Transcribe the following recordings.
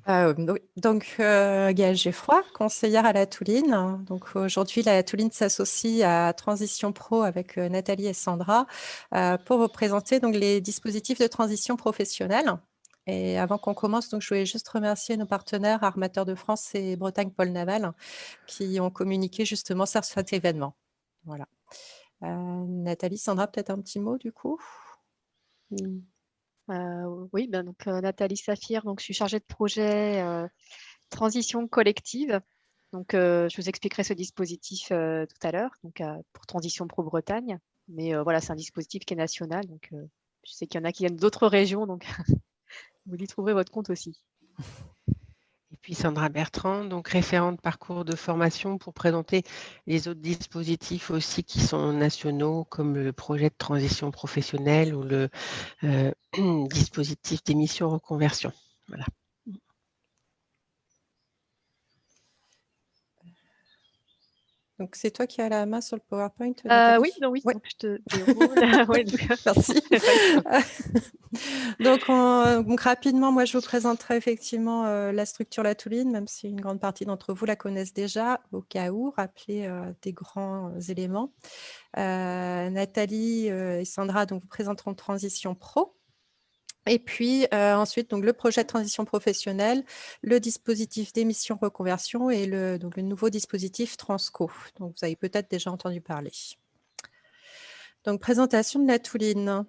Gaëlle Geffroy, conseillère à la Touline. Donc aujourd'hui, la Touline s'associe à Transition Pro avec Nathalie et Sandra pour vous présenter donc, les dispositifs de transition professionnelle. Et avant qu'on commence, donc, je voulais juste remercier nos partenaires Armateurs de France et Bretagne Pôle Naval qui ont communiqué justement sur cet événement. Voilà. Nathalie, Sandra, peut-être un petit mot du coup? Oui, donc Nathalie Saphir, donc je suis chargée de projet transition collective. Donc je vous expliquerai ce dispositif tout à l'heure, donc pour Transition Pro Bretagne. Mais voilà, c'est un dispositif qui est national, donc je sais qu'il y en a qui viennent d'autres régions, donc vous y trouverez votre compte aussi. Et puis Sandra Bertrand, donc référente parcours de formation pour présenter les autres dispositifs aussi qui sont nationaux, comme le projet de transition professionnelle ou le dispositif d'émission reconversion. Voilà. Donc, c'est toi qui as la main sur le PowerPoint, Oui, Nathalie? oui, Oui. donc je te déroule. Ouais, Merci. Donc, rapidement, moi, je vous présenterai effectivement la structure La Touline, même si une grande partie d'entre vous la connaissent déjà, au cas où, rappeler des grands éléments. Nathalie et Sandra donc, vous présenteront Transition Pro. Et puis ensuite, donc, le projet de transition professionnelle, le dispositif d'émission reconversion et donc, le nouveau dispositif Transco. Donc, vous avez peut-être déjà entendu parler. Donc, présentation de La Touline.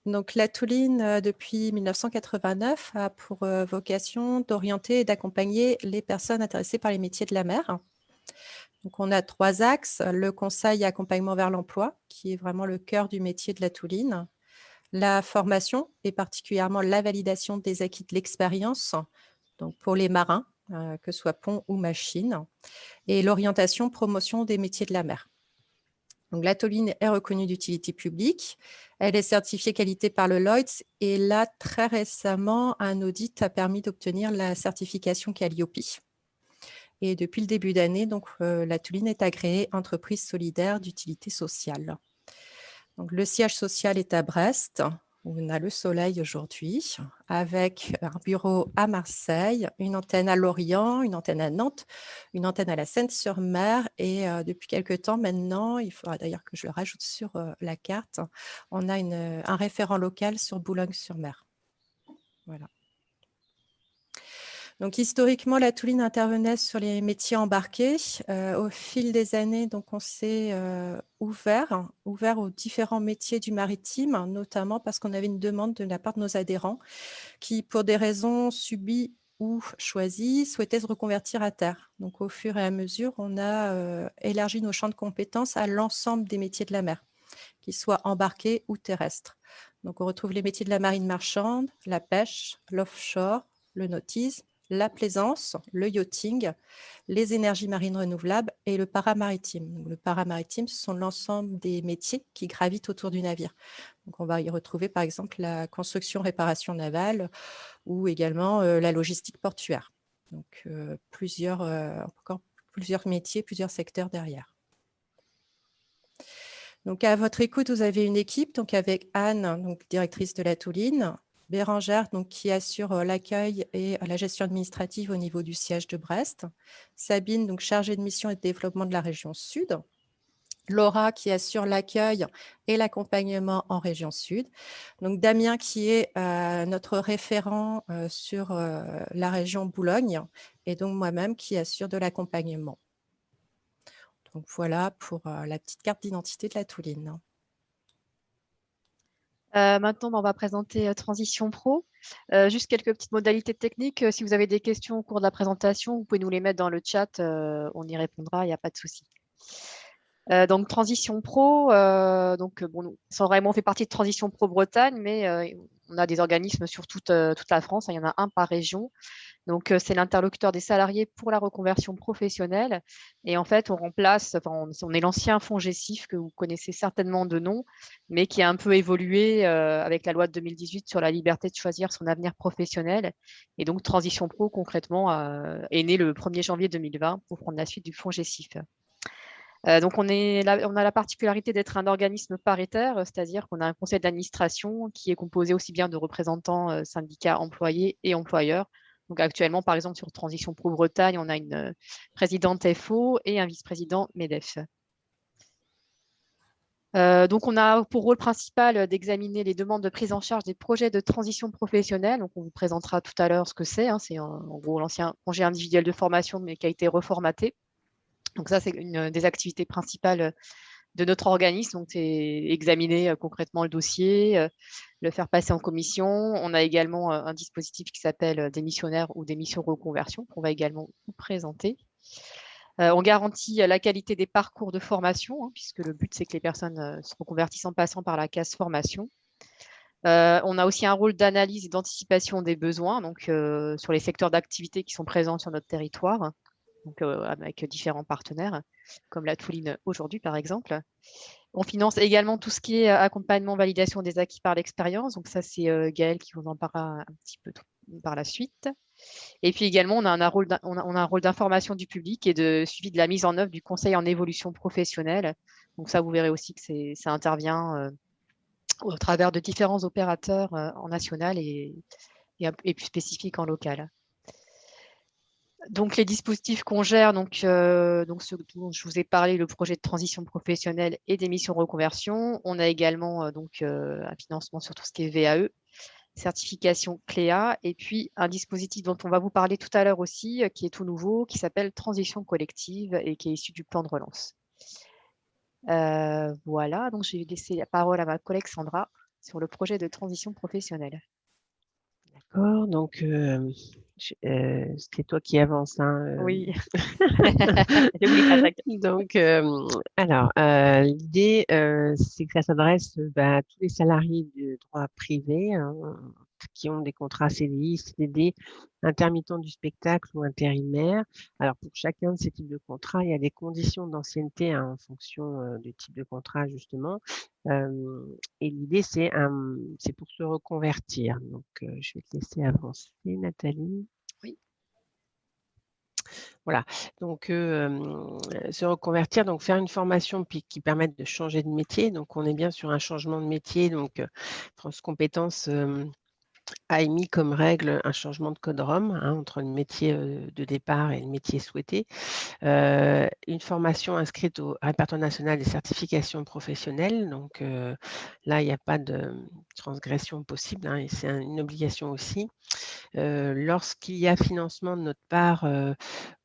Donc, La Touline, depuis 1989, a pour vocation d'orienter et d'accompagner les personnes intéressées par les métiers de la mer. Donc, on a 3 axes. Le conseil et accompagnement vers l'emploi, qui est vraiment le cœur du métier de La Touline. La formation, et particulièrement la validation des acquis de l'expérience, donc pour les marins, que ce soit pont ou machine. Et l'orientation, promotion des métiers de la mer. Donc, la Touline est reconnue d'utilité publique. Elle est certifiée qualité par le Lloyd's. Et là, très récemment, un audit a permis d'obtenir la certification Calliope. Et depuis le début d'année, donc, la Touline est agréée entreprise solidaire d'utilité sociale. Donc, le siège social est à Brest, où on a le soleil aujourd'hui, avec un bureau à Marseille, une antenne à Lorient, une antenne à Nantes, une antenne à la Seine-sur-Mer. Et depuis quelques temps maintenant, il faudra d'ailleurs que je le rajoute sur la carte, on a un référent local sur Boulogne-sur-Mer. Voilà. Donc, historiquement, la Touline intervenait sur les métiers embarqués. Au fil des années, donc, on s'est ouvert aux différents métiers du maritime, notamment parce qu'on avait une demande de la part de nos adhérents qui, pour des raisons subies ou choisies, souhaitaient se reconvertir à terre. Donc, au fur et à mesure, on a élargi nos champs de compétences à l'ensemble des métiers de la mer, qu'ils soient embarqués ou terrestres. Donc, on retrouve les métiers de la marine marchande, la pêche, l'offshore, le nautisme, la plaisance, le yachting, les énergies marines renouvelables et le paramaritime. Donc, le paramaritime, ce sont l'ensemble des métiers qui gravitent autour du navire. Donc, on va y retrouver par exemple la construction-réparation navale ou également la logistique portuaire. Donc, encore plusieurs métiers, plusieurs secteurs derrière. Donc, à votre écoute, vous avez une équipe donc avec Anne, donc, directrice de la Touline, Bérangère, donc, qui assure l'accueil et la gestion administrative au niveau du siège de Brest, Sabine, donc, chargée de mission et de développement de la région Sud, Laura, qui assure l'accueil et l'accompagnement en région Sud, donc Damien, qui est notre référent sur la région Boulogne, et donc moi-même qui assure de l'accompagnement. Donc voilà pour la petite carte d'identité de la Touline. Maintenant, on va présenter Transition Pro. Juste quelques petites modalités techniques. Si vous avez des questions au cours de la présentation, vous pouvez nous les mettre dans le chat. On y répondra, il n'y a pas de souci. Donc, Transition Pro, bon, San Remo fait partie de Transition Pro Bretagne, mais on a des organismes sur toute la France. Il y en a un par région. Donc, c'est l'interlocuteur des salariés pour la reconversion professionnelle. Et en fait, on remplace, on est l'ancien fonds GESIF que vous connaissez certainement de nom, mais qui a un peu évolué avec la loi de 2018 sur la liberté de choisir son avenir professionnel. Et donc, Transition Pro, concrètement, est né le 1er janvier 2020 pour prendre la suite du fonds GESIF. Donc, on a la particularité d'être un organisme paritaire, c'est-à-dire qu'on a un conseil d'administration qui est composé aussi bien de représentants syndicats, employés et employeurs. Donc actuellement, par exemple, sur Transition Pro Bretagne, on a une présidente FO et un vice-président MEDEF. Donc, on a pour rôle principal d'examiner les demandes de prise en charge des projets de transition professionnelle. Donc, on vous présentera tout à l'heure ce que c'est. C'est en gros l'ancien congé individuel de formation, mais qui a été reformaté. Donc, ça, c'est une des activités principales de notre organisme. Donc, c'est examiner concrètement le dossier, le faire passer en commission. On a également un dispositif qui s'appelle démissionnaire ou démission reconversion, qu'on va également vous présenter. On garantit la qualité des parcours de formation, puisque le but, c'est que les personnes se reconvertissent en passant par la case formation. On a aussi un rôle d'analyse et d'anticipation des besoins, donc sur les secteurs d'activité qui sont présents sur notre territoire, donc avec différents partenaires, comme la Touline aujourd'hui, par exemple. On finance également tout ce qui est accompagnement, validation des acquis par l'expérience. Donc ça, c'est Gaëlle qui vous en parlera un petit peu par la suite. Et puis également, on a un rôle d'information du public et de suivi de la mise en œuvre du conseil en évolution professionnelle. Donc ça, vous verrez aussi que ça intervient au travers de différents opérateurs en national et plus spécifiques en local. Donc les dispositifs qu'on gère, donc ce dont je vous ai parlé, le projet de transition professionnelle et des missions reconversion. On a également un financement sur tout ce qui est VAE, certification CLEA, et puis un dispositif dont on va vous parler tout à l'heure aussi, qui est tout nouveau, qui s'appelle Transition collective et qui est issu du plan de relance. Voilà, donc je vais laisser la parole à ma collègue Sandra sur le projet de transition professionnelle. D'accord, donc c'est toi qui avances. Oui, n'oublie pas ta Donc, alors, l'idée, c'est que ça s'adresse à tous les salariés de droit privé qui ont des contrats CDI, CDD, intermittents du spectacle ou intérimaires. Alors, pour chacun de ces types de contrats, il y a des conditions d'ancienneté en fonction du type de contrat, justement. Et l'idée, c'est pour se reconvertir. Donc, je vais te laisser avancer, Nathalie. Oui. Voilà, donc se reconvertir, donc faire une formation qui permette de changer de métier. Donc, on est bien sur un changement de métier. Donc, France Compétences a émis comme règle un changement de code ROM entre le métier de départ et le métier souhaité. Une formation inscrite au répertoire national des certifications professionnelles. Donc, là, il n'y a pas de transgression possible et c'est une obligation aussi. Lorsqu'il y a financement de notre part,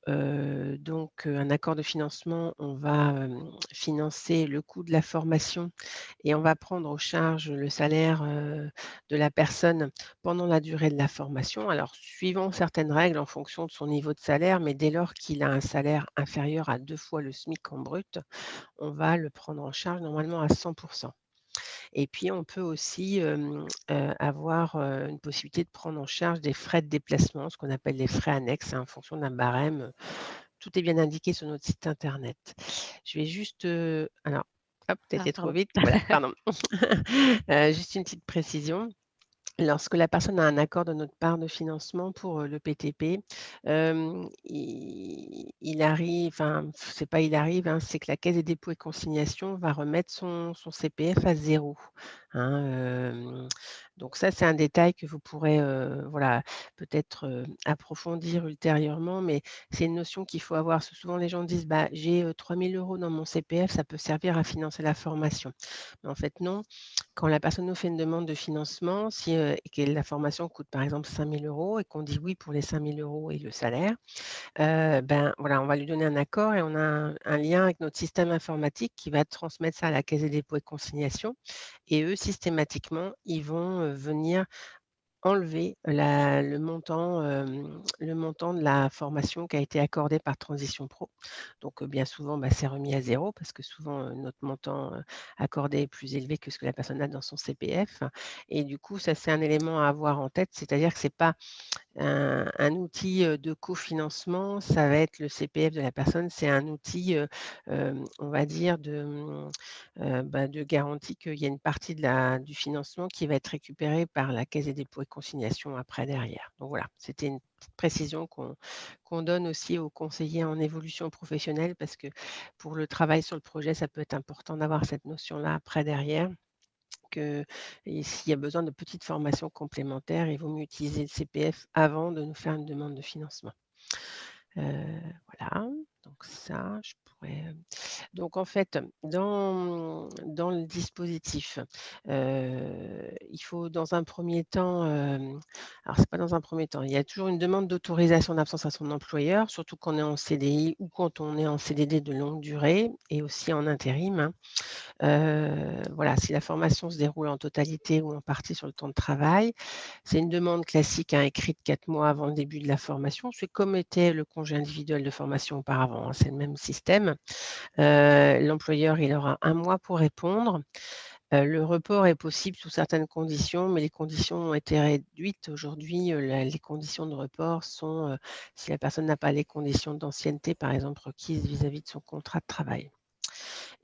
donc un accord de financement, on va financer le coût de la formation et on va prendre en charge le salaire de la personne pendant la durée de la formation. Alors, suivant certaines règles en fonction de son niveau de salaire, mais dès lors qu'il a un salaire inférieur à 2 fois le SMIC en brut, on va le prendre en charge normalement à 100%. Et puis, on peut aussi avoir une possibilité de prendre en charge des frais de déplacement, ce qu'on appelle les frais annexes, en fonction d'un barème. Tout est bien indiqué sur notre site internet. Je vais juste, alors, hop, tu as été trop vite. Voilà, pardon. Juste une petite précision. Lorsque la personne a un accord de notre part de financement pour le PTP, il arrive, enfin, c'est pas il arrive, c'est que la Caisse des dépôts et consignations va remettre son CPF à 0. Donc ça, c'est un détail que vous pourrez voilà, peut-être approfondir ultérieurement, mais c'est une notion qu'il faut avoir. Parce que souvent, les gens disent j'ai 3 000 € dans mon CPF, ça peut servir à financer la formation. Mais en fait, non. Quand la personne nous fait une demande de financement, si et que la formation coûte par exemple 5 000 € et qu'on dit oui pour les 5 000 € et le salaire, voilà, on va lui donner un accord et on a un lien avec notre système informatique qui va transmettre ça à la Caisse des dépôts et consignations. Et eux, systématiquement, ils vont venir enlever le montant de la formation qui a été accordée par Transition Pro. Donc, bien souvent, c'est remis à 0 parce que souvent, notre montant accordé est plus élevé que ce que la personne a dans son CPF. Et du coup, ça, c'est un élément à avoir en tête, c'est-à-dire que ce n'est pas un outil de cofinancement, ça va être le CPF de la personne, c'est un outil, on va dire, de garantie qu'il y a une partie du financement qui va être récupérée par la Caisse des dépôts et consignations après derrière. Donc voilà, c'était une petite précision qu'on donne aussi aux conseillers en évolution professionnelle parce que pour le travail sur le projet, ça peut être important d'avoir cette notion-là après derrière. et s'il y a besoin de petites formations complémentaires, il vaut mieux utiliser le CPF avant de nous faire une demande de financement. Voilà, donc ça, je pourrais. Donc en fait, dans le dispositif, il faut dans un premier temps, alors c'est pas dans un premier temps, il y a toujours une demande d'autorisation d'absence à son employeur, surtout quand on est en CDI ou quand on est en CDD de longue durée et aussi en intérim, hein. Voilà, si la formation se déroule en totalité ou en partie sur le temps de travail, c'est une demande classique, hein, écrite 4 mois avant le début de la formation. C'est comme était le congé individuel de formation auparavant, hein, c'est le même système. L'employeur, il aura 1 mois pour répondre. Le report est possible sous certaines conditions, mais les conditions ont été réduites. Aujourd'hui, les conditions de report sont, si la personne n'a pas les conditions d'ancienneté, par exemple, requises vis-à-vis de son contrat de travail.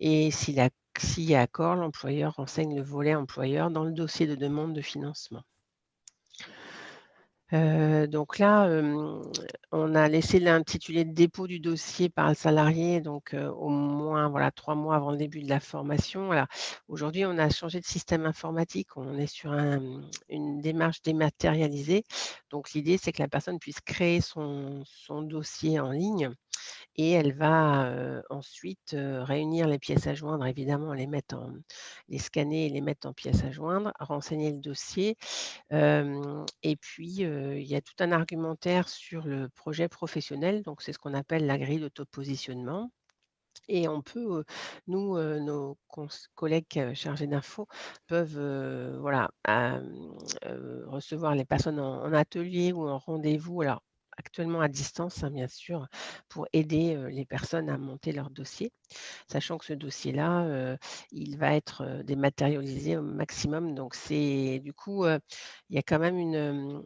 Et s'il y a accord, l'employeur renseigne le volet employeur dans le dossier de demande de financement. Donc là, on a laissé l'intitulé de dépôt du dossier par le salarié, donc au moins 3 mois avant le début de la formation. Alors aujourd'hui, on a changé de système informatique, on est sur une démarche dématérialisée. Donc l'idée, c'est que la personne puisse créer son dossier en ligne et elle va, ensuite, réunir les pièces à joindre, évidemment, les scanner et les mettre en pièces à joindre, renseigner le dossier. Et puis, il y a tout un argumentaire sur le projet professionnel, donc c'est ce qu'on appelle la grille d'autopositionnement et on peut, nous, nos collègues, chargés d'info peuvent, recevoir les personnes en atelier ou en rendez-vous, alors actuellement à distance, hein, bien sûr, pour aider, les personnes à monter leur dossier. Sachant que ce dossier-là, il va être, dématérialisé au maximum. Donc c'est du coup, il y a quand même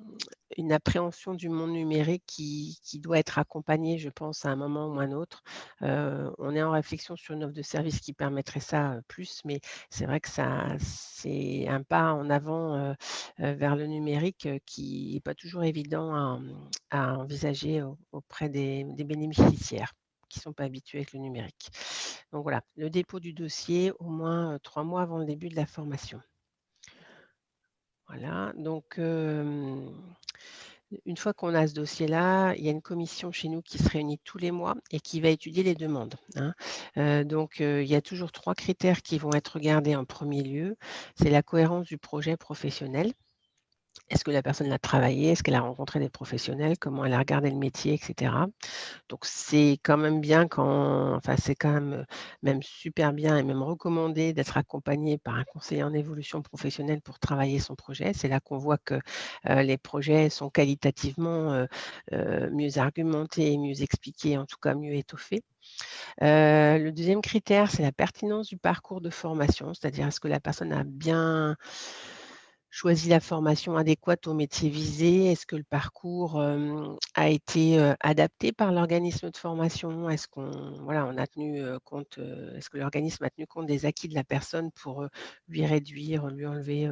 une appréhension du monde numérique qui doit être accompagnée, je pense, à un moment ou à un autre. On est en réflexion sur une offre de service qui permettrait ça, plus, mais c'est vrai que c'est un pas en avant, vers le numérique, qui n'est pas toujours évident à envisager auprès des bénéficiaires qui ne sont pas habitués avec le numérique. Donc voilà, le dépôt du dossier au moins 3 mois avant le début de la formation. Voilà, donc une fois qu'on a ce dossier-là, il y a une commission chez nous qui se réunit tous les mois et qui va étudier les demandes, hein. Donc il y a toujours 3 critères qui vont être regardés en premier lieu. C'est la cohérence du projet professionnel. Est-ce que la personne l'a travaillé? Est-ce qu'elle a rencontré des professionnels? Comment elle a regardé le métier, et cetera. Donc c'est quand même bien c'est quand même, même super bien et même recommandé d'être accompagné par un conseiller en évolution professionnelle pour travailler son projet. C'est là qu'on voit que, les projets sont qualitativement, mieux argumentés et mieux expliqués, en tout cas mieux étoffés. Le deuxième critère, c'est la pertinence du parcours de formation, c'est-à-dire est-ce que la personne a bien choisi la formation adéquate au métier visé? Est-ce que le parcours, a été, adapté par l'organisme de formation? Est-ce on a tenu, compte, est-ce que l'organisme a tenu compte des acquis de la personne pour, lui réduire, lui enlever,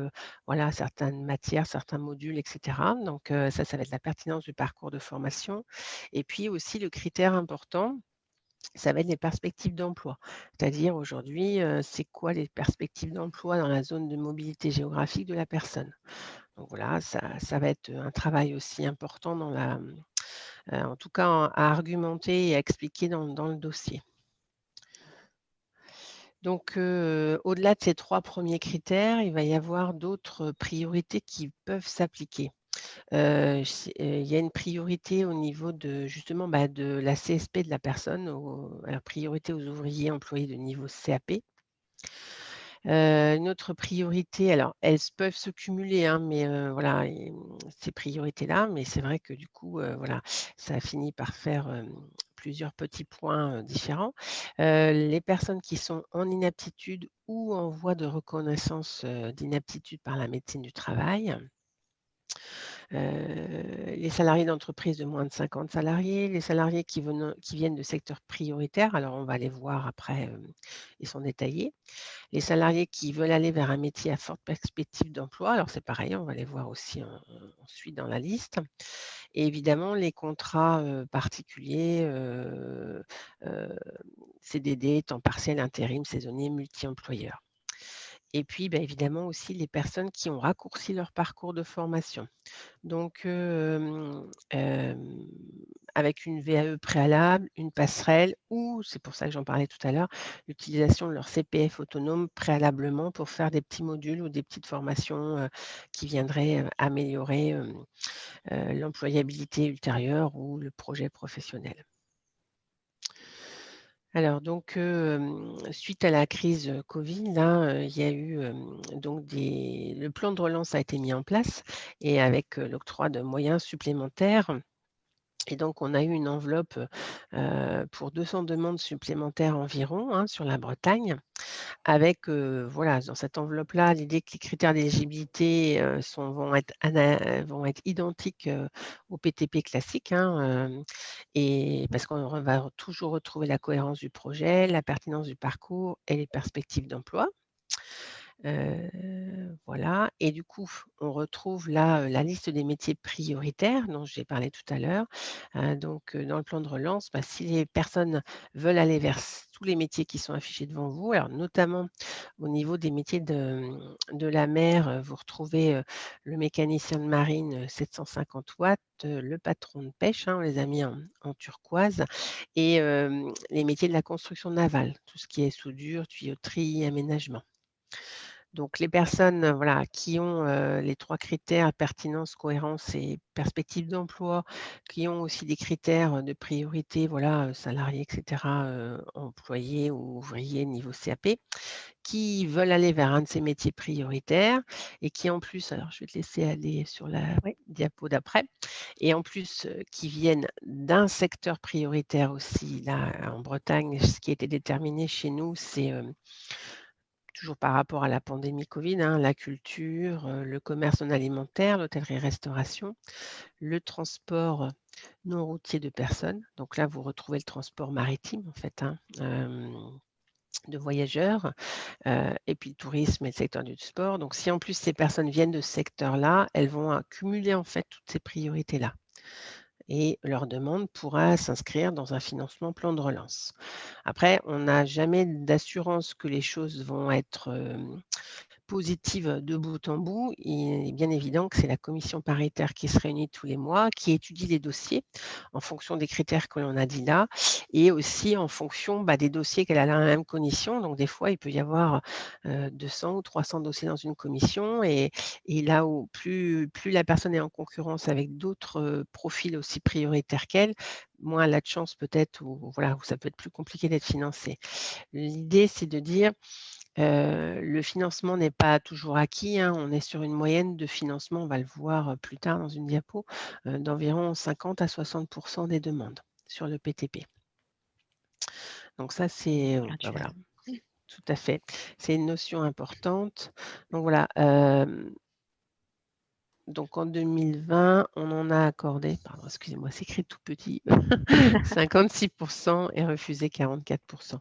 certaines matières, certains modules et cetera? Donc ça va être la pertinence du parcours de formation et puis aussi le critère important, ça va être les perspectives d'emploi. C'est-à-dire aujourd'hui, c'est quoi les perspectives d'emploi dans la zone de mobilité géographique de la personne? Donc voilà, ça va être un travail aussi important en tout cas à argumenter et à expliquer dans le dossier. Donc au-delà de ces 3 premiers critères, il va y avoir d'autres priorités qui peuvent s'appliquer. Il y a une priorité au niveau de justement, de la CSP de la personne, alors priorité aux ouvriers employés de niveau CAP. Une autre priorité, alors elles peuvent se cumuler, hein, mais ces priorités-là, mais c'est vrai que du coup, ça finit par faire, plusieurs petits points, différents. Les personnes qui sont en inaptitude ou en voie de reconnaissance, d'inaptitude par la médecine du travail. Les salariés d'entreprises de moins de 50 salariés, les salariés qui viennent de secteurs prioritaires, alors on va les voir après, ils sont détaillés. Les salariés qui veulent aller vers un métier à forte perspective d'emploi, alors c'est pareil, on va les voir aussi ensuite dans la liste. Et évidemment les contrats, particuliers, CDD, temps partiel, intérim, saisonnier, multi-employeurs. Et puis, bah, évidemment aussi les personnes qui ont raccourci leur parcours de formation. Donc, avec une VAE préalable, une passerelle ou, c'est pour ça que j'en parlais tout à l'heure, l'utilisation de leur CPF autonome préalablement pour faire des petits modules ou des petites formations, qui viendraient, améliorer, l'employabilité ultérieure ou le projet professionnel. Alors donc, suite à la crise, Covid là, il y a eu, donc le plan de relance a été mis en place et avec, l'octroi de moyens supplémentaires et donc on a eu une enveloppe, pour 200 demandes supplémentaires environ, hein, sur la Bretagne avec, voilà, dans cette enveloppe-là, l'idée que les critères d'éligibilité, vont être identiques, au PTP classique, hein, et parce qu'on va toujours retrouver la cohérence du projet, la pertinence du parcours et les perspectives d'emploi. Voilà et du coup, on retrouve là, la liste des métiers prioritaires dont j'ai parlé tout à l'heure. Donc, dans le plan de relance, bah, si les personnes veulent aller vers tous les métiers qui sont affichés devant vous, alors notamment au niveau des métiers de la mer, vous retrouvez, le mécanicien de marine, 750 watts, le patron de pêche, hein, on les a mis en turquoise et les métiers de la construction navale, tout ce qui est soudure, tuyauterie, aménagement. Donc les personnes, voilà, qui ont, les 3 critères pertinence, cohérence et perspective d'emploi, qui ont aussi des critères, de priorité, voilà, salariés et cetera, employés ou ouvriers niveau CAP, qui veulent aller vers un de ces métiers prioritaires et qui en plus alors je vais te laisser aller sur la Oui. diapo d'après et en plus, qui viennent d'un secteur prioritaire aussi. Là, en Bretagne, ce qui a été déterminé chez nous, c'est, toujours par rapport à la pandémie Covid, hein, la culture, le commerce non alimentaire, l'hôtellerie-restauration, le transport non routier de personnes. Donc là, vous retrouvez le transport maritime en fait, hein, de voyageurs, et puis le tourisme et le secteur du sport. Donc si en plus ces personnes viennent de ce secteur-là, elles vont accumuler en fait toutes ces priorités-là et leur demande pourra s'inscrire dans un financement plan de relance. Après, on n'a jamais d'assurance que les choses vont être, positive de bout en bout. Il est bien évident que c'est la commission paritaire qui se réunit tous les mois, qui étudie les dossiers en fonction des critères que l'on a dit là et aussi en fonction, bah, des dossiers qu'elle a dans la même commission. Donc des fois, il peut y avoir, 200 ou 300 dossiers dans une commission et là où plus la personne est en concurrence avec d'autres, profils aussi prioritaires qu'elle, moins elle a de chance peut-être ou voilà, où ça peut être plus compliqué d'être financé. L'idée, c'est de dire le financement n'est pas toujours acquis, hein. On est sur une moyenne de financement, on va le voir, plus tard dans une diapo, d'environ 50 à 60 des demandes sur le PTP. Donc ça, c'est, bah, voilà, tout à fait. C'est une notion importante. Donc voilà, donc en 2020, on en a accordé, pardon, excusez-moi, c'est écrit tout petit, 56 et refusé 44.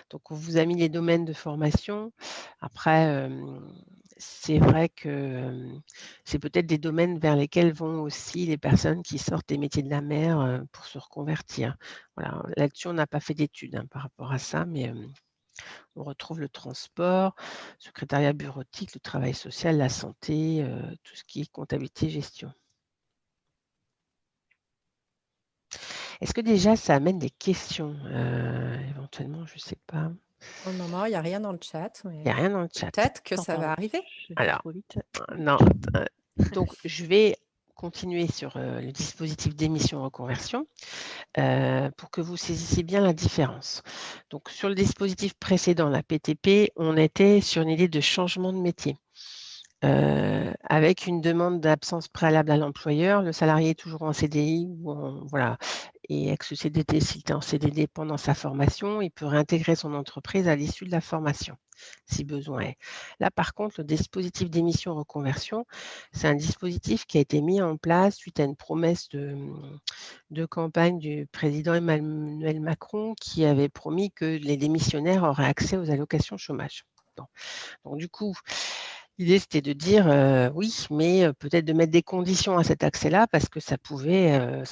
Donc on vous a mis les domaines de formation. Après, c'est vrai que, c'est peut-être des domaines vers lesquels vont aussi les personnes qui sortent des métiers de la mer, pour se reconvertir. Voilà, là-dessus, on n'a pas fait d'études, hein, par rapport à ça, mais, on retrouve le transport, secrétariat bureautique, le travail social, la santé, tout ce qui est comptabilité, gestion. Est-ce que déjà ça amène des questions, éventuellement? Je ne sais pas. Pour le moment, il y a rien dans le chat, Il mais n'y a rien dans le chat. peut-être que Attends, ça va pardon, arriver. je vais Alors, trop vite. non, donc je vais continuer sur, le dispositif d'émission reconversion, pour que vous saisissiez bien la différence. Donc sur le dispositif précédent, la PTP, on était sur une idée de changement de métier. Avec une demande d'absence préalable à l'employeur, le salarié est toujours en CDI ou voilà et ex-CDD, s'il était en CDD pendant sa formation, il peut réintégrer son entreprise à l'issue de la formation, si besoin est. Là, par contre, le dispositif d'émission reconversion, c'est un dispositif qui a été mis en place suite à une promesse de campagne du président Emmanuel Macron qui avait promis que les démissionnaires auraient accès aux allocations chômage. Donc du coup, L'idée, c'était de dire oui, mais peut-être de mettre des conditions à cet accès-là parce que ça pouvait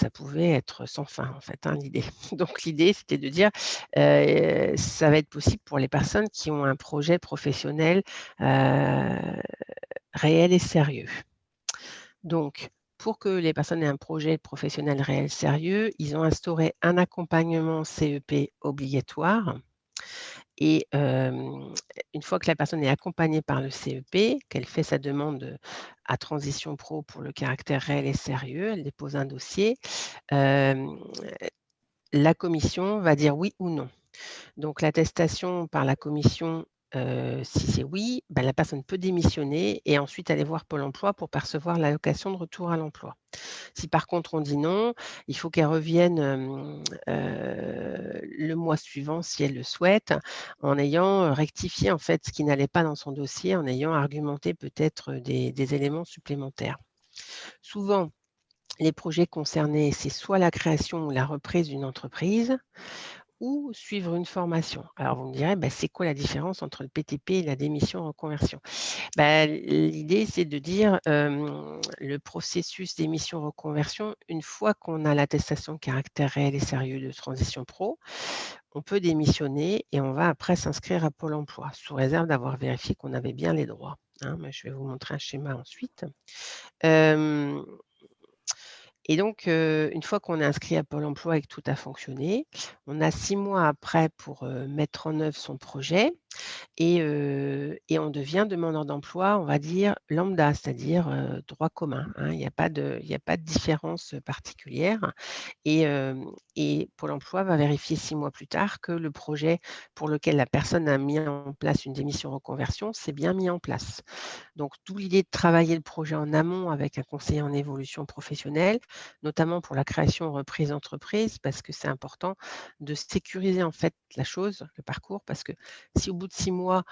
être sans fin, en fait, hein, l'idée. Donc, l'idée, c'était de dire ça va être possible pour les personnes qui ont un projet professionnel réel et sérieux. Donc, pour que les personnes aient un projet professionnel réel sérieux, ils ont instauré un accompagnement CEP obligatoire. Et une fois que la personne est accompagnée par le CEP, qu'elle fait sa demande à Transition Pro pour le caractère réel et sérieux, elle dépose un dossier, la commission va dire oui ou non. Donc l'attestation par la commission, si c'est oui, la personne peut démissionner et ensuite aller voir Pôle emploi pour percevoir l'allocation de retour à l'emploi. Si par contre on dit non, il faut qu'elle revienne le mois suivant si elle le souhaite, en ayant rectifié en fait ce qui n'allait pas dans son dossier, en ayant argumenté peut-être des éléments supplémentaires. Souvent, les projets concernés, c'est soit la création ou la reprise d'une entreprise, ou suivre une formation. Alors vous me direz, c'est quoi la différence entre le PTP et la démission reconversion? L'idée, c'est de dire le processus d'émission reconversion, une fois qu'on a l'attestation de caractère réel et sérieux de Transition Pro, on peut démissionner et on va après s'inscrire à Pôle emploi, sous réserve d'avoir vérifié qu'on avait bien les droits, hein. Mais je vais vous montrer un schéma ensuite. Et donc, une fois qu'on est inscrit à Pôle emploi et que tout a fonctionné, on a 6 mois après pour mettre en œuvre son projet et on devient demandeur d'emploi, on va dire lambda, c'est-à-dire droit commun, hein. Il y a pas de différence particulière et Pôle emploi va vérifier 6 mois plus tard que le projet pour lequel la personne a mis en place une démission reconversion s'est bien mis en place. Donc, d'où l'idée de travailler le projet en amont avec un conseiller en évolution professionnelle, notamment pour la création reprise d'entreprise, parce que c'est important de sécuriser en fait la chose, le parcours, parce que si au bout de 6 mois,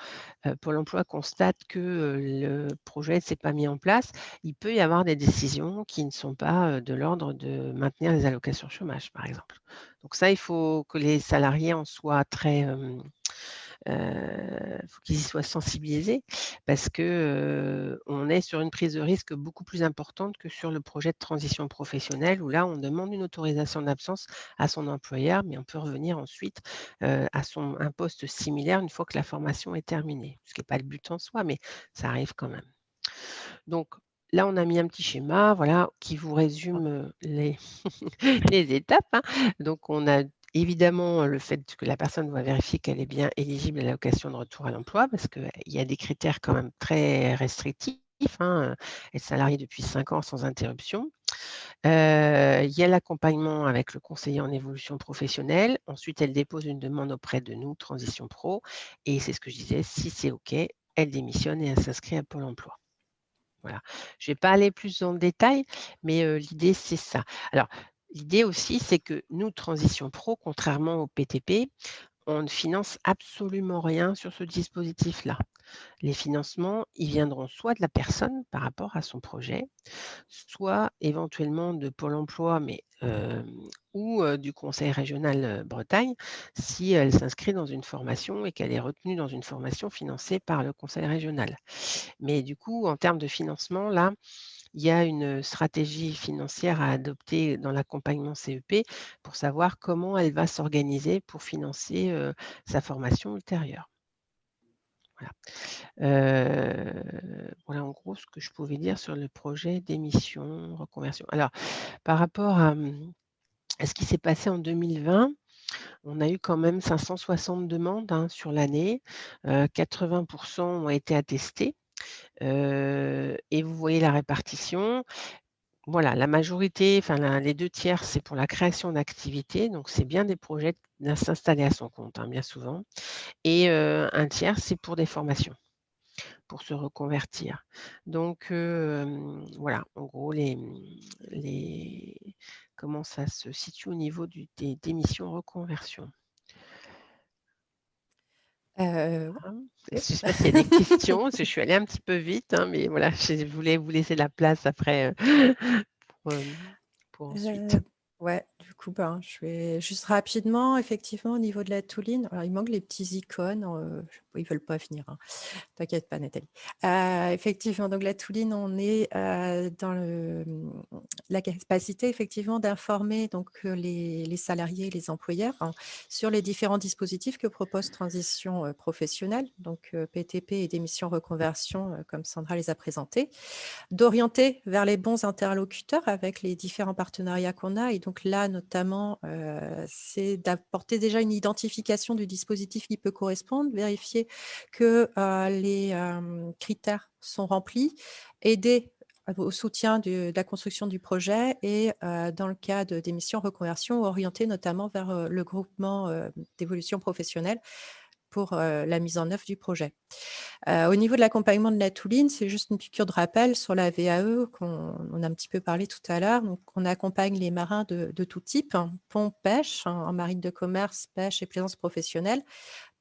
Pôle emploi constate que le projet ne s'est pas mis en place, il peut y avoir des décisions qui ne sont pas de l'ordre de maintenir les allocations chômage, par exemple. Donc ça, il faut que les salariés en soient très faut qu'ils y soient sensibilisés parce que on est sur une prise de risque beaucoup plus importante que sur le projet de transition professionnelle où là, on demande une autorisation d'absence à son employeur, mais on peut revenir ensuite à un poste similaire une fois que la formation est terminée. Ce qui n'est pas le but en soi, mais ça arrive quand même. Donc là, on a mis un petit schéma, voilà, qui vous résume les étapes, hein. Donc on a évidemment le fait que la personne doit vérifier qu'elle est bien éligible à l'allocation de retour à l'emploi parce qu'il y a des critères quand même très restrictifs, hein, être salarié depuis 5 ans sans interruption. Il y a l'accompagnement avec le conseiller en évolution professionnelle. Ensuite, elle dépose une demande auprès de nous, Transition Pro, et c'est ce que je disais, si c'est OK, elle démissionne et elle s'inscrit à Pôle emploi. Voilà. Je ne vais pas aller plus dans le détail, mais l'idée, c'est ça. Alors, l'idée aussi, c'est que nous, Transition Pro, contrairement au PTP, on ne finance absolument rien sur ce dispositif-là. Les financements, ils viendront soit de la personne par rapport à son projet, soit éventuellement de Pôle emploi, ou du conseil régional Bretagne, si elle s'inscrit dans une formation et qu'elle est retenue dans une formation financée par le conseil régional. Mais du coup, en termes de financement, là, il y a une stratégie financière à adopter dans l'accompagnement CEP pour savoir comment elle va s'organiser pour financer sa formation ultérieure. Voilà en gros ce que je pouvais dire sur le projet d'émission, reconversion. Alors, par rapport à ce qui s'est passé en 2020, on a eu quand même 560 demandes, hein, sur l'année. 80% ont été attestés. Et vous voyez la répartition. Voilà, la majorité, les 2/3, c'est pour la création d'activités, donc c'est bien des projets de s'installer à son compte, hein, bien souvent. Et 1/3, c'est pour des formations, pour se reconvertir. Donc voilà, en gros, comment ça se situe au niveau des démissions reconversion. Ouais. Je ne sais pas s'il y a des questions, parce que je suis allée un petit peu vite, hein, mais voilà, je voulais vous laisser la place après pour ensuite. Ouais, du coup, ben, je vais juste rapidement, effectivement, au niveau de la Touline, alors il manque les petits icônes, ils veulent pas venir, hein. T'inquiète pas, Nathalie. Effectivement, donc la Touline, on est dans la capacité, effectivement, d'informer donc les salariés et les employeurs, hein, sur les différents dispositifs que propose Transition professionnelle, donc PTP et démission reconversion, comme Sandra les a présentés, d'orienter vers les bons interlocuteurs avec les différents partenariats qu'on a. Et donc là, notamment, c'est d'apporter déjà une identification du dispositif qui peut correspondre, vérifier que les critères sont remplis, aider au soutien de la construction du projet et dans le cas de démission reconversion, orienter notamment vers le groupement d'évolution professionnelle pour la mise en œuvre du projet. Au niveau de l'accompagnement de la Touline, c'est juste une piqûre de rappel sur la VAE qu'on a un petit peu parlé tout à l'heure. Donc, on accompagne les marins de tout type, hein, pont, pêche, hein, en marine de commerce, pêche et plaisance professionnelle,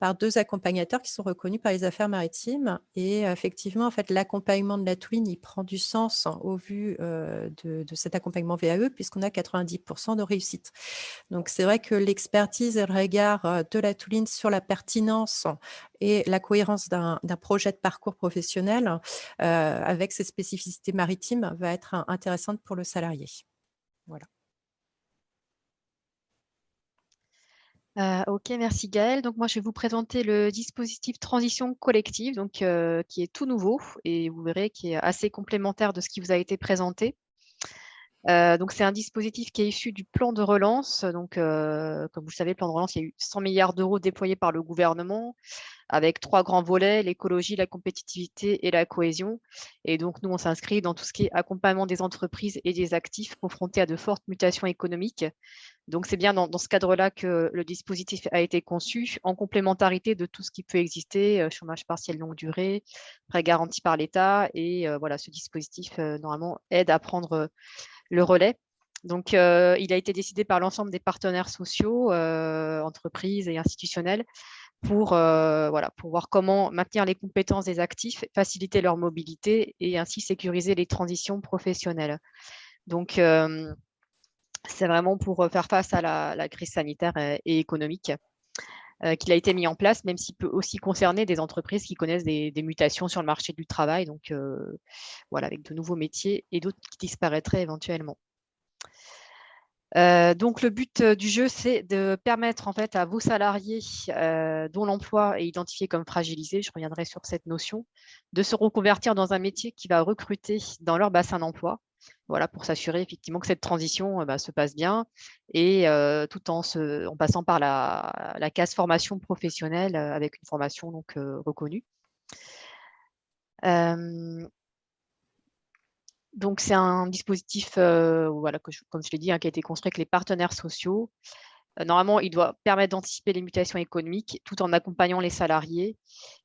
par 2 accompagnateurs qui sont reconnus par les affaires maritimes. Et effectivement, en fait, l'accompagnement de la Touline, il prend du sens, hein, au vu de cet accompagnement VAE, puisqu'on a 90% de réussite. Donc, c'est vrai que l'expertise et le regard de la Touline sur la pertinence et la cohérence d'un projet de parcours professionnel avec ses spécificités maritimes va être intéressante pour le salarié. Voilà. Ok, merci Gaëlle. Donc moi, je vais vous présenter le dispositif transition collective, donc, qui est tout nouveau et vous verrez qui est assez complémentaire de ce qui vous a été présenté. Donc c'est un dispositif qui est issu du plan de relance. Donc, comme vous le savez, le plan de relance, il y a eu 100 milliards d'euros déployés par le gouvernement, avec 3 grands volets, l'écologie, la compétitivité et la cohésion. Et donc, nous, on s'inscrit dans tout ce qui est accompagnement des entreprises et des actifs confrontés à de fortes mutations économiques. Donc, c'est bien dans ce cadre-là que le dispositif a été conçu, en complémentarité de tout ce qui peut exister, chômage partiel longue durée, prêt garanti par l'État. Et voilà, ce dispositif, normalement, aide à prendre le relais. Donc, il a été décidé par l'ensemble des partenaires sociaux, entreprises et institutionnels, pour voir comment maintenir les compétences des actifs, faciliter leur mobilité et ainsi sécuriser les transitions professionnelles. Donc, c'est vraiment pour faire face à la crise sanitaire et économique qu'il a été mis en place, même s'il peut aussi concerner des entreprises qui connaissent des mutations sur le marché du travail, donc voilà, avec de nouveaux métiers et d'autres qui disparaîtraient éventuellement. Donc, le but du jeu, c'est de permettre en fait à vos salariés dont l'emploi est identifié comme fragilisé, je reviendrai sur cette notion, de se reconvertir dans un métier qui va recruter dans leur bassin d'emploi. Voilà, pour s'assurer effectivement que cette transition se passe bien et tout en passant par la case formation professionnelle avec une formation donc reconnue. Donc, c'est un dispositif voilà, comme je l'ai dit, hein, qui a été construit avec les partenaires sociaux. Normalement, il doit permettre d'anticiper les mutations économiques tout en accompagnant les salariés.